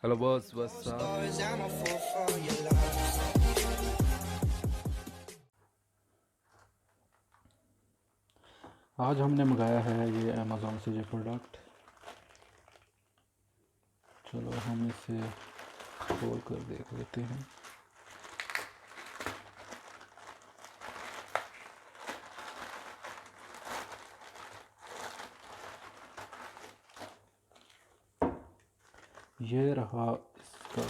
Hello boss, बस साहब। आज हमने मंगाया है ये अमेज़ोन से ये प्रोडक्ट। चलो हम इसे खोल कर देख लेते हैं। ये रहा इसका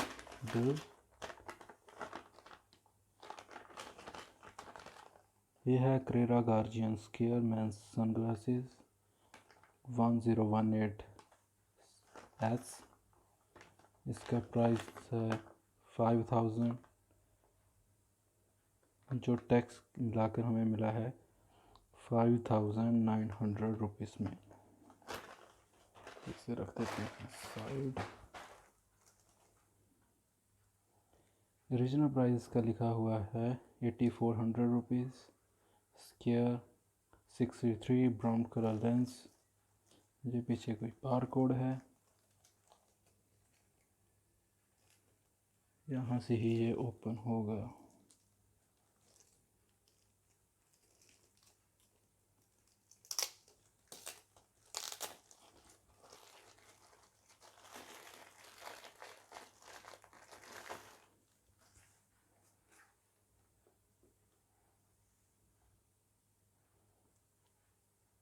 बिल। ये है Carrera guardian square men's sunglasses 1018S। इसका प्राइस है 5000, जो टैक्स मिलाकर हमें मिला है 5900 रुपीज़ में। इसे रख देते हैं साइड। ओरिजिनल प्राइस का लिखा हुआ है 8400 rupees. Square 63 brown colour lens. ये पीछे कोई बार कोड है, यहाँ से ही ये ओपन होगा।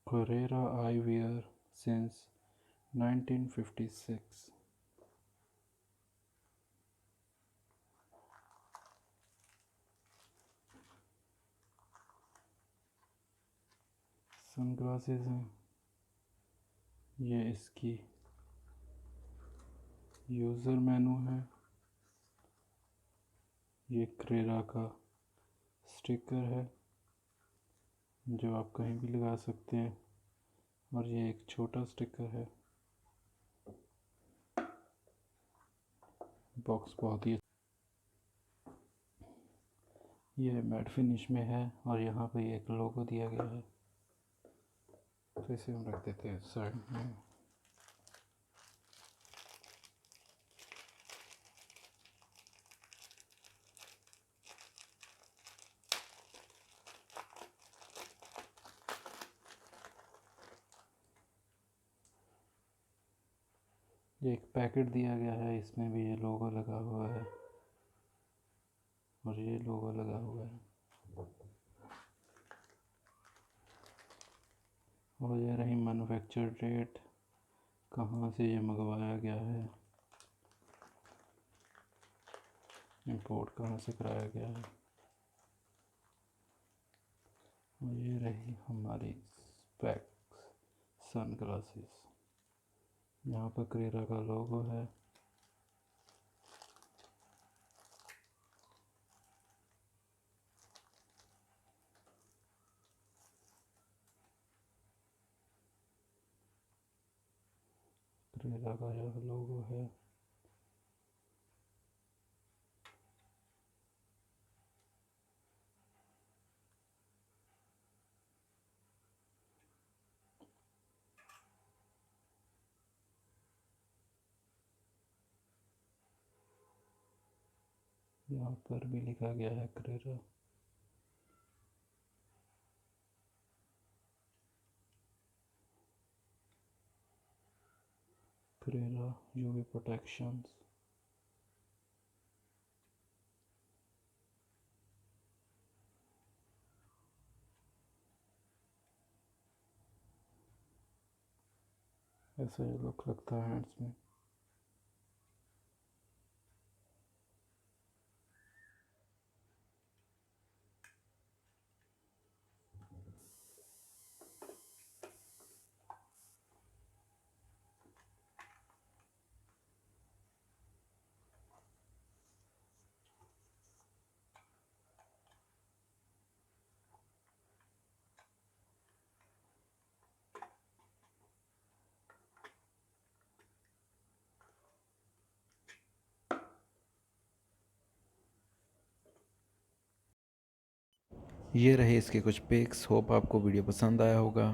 Carrera eyewear since 1956। सनग्लासेस हैं। ये इसकी यूज़र मेनू है। ये क्रेरा का स्टिकर है जो आप कहीं भी लगा सकते हैं, और ये एक छोटा स्टिकर है। बॉक्स बहुत ही ये मैट फिनिश में है, और यहाँ पे एक लोगो दिया गया है। तो इसे हम रख देते हैं साइड में। ये एक पैकेट दिया गया है, इसमें भी ये लोगो लगा हुआ है और ये लोगो लगा हुआ है। और ये रही मैन्युफैक्चर डेट, कहाँ से ये मंगवाया गया है, इंपोर्ट कहाँ से कराया गया है। और ये रही हमारी स्पेक्स सन ग्लासेस। यहाँ पर क्रेरा का लोगो है। क्रेरा का यह लोगो है। यहाँ पर भी लिखा गया है क्रेरा। क्रेरा यूवी प्रोटेक्शंस। ऐसा ये लुक लगता है हैंड्स में। ये रहे इसके कुछ पिक्स। होप आपको वीडियो पसंद आया होगा।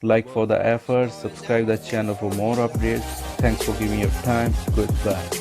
Like for the effort, subscribe the channel for more updates. Thanks for giving your time. Goodbye.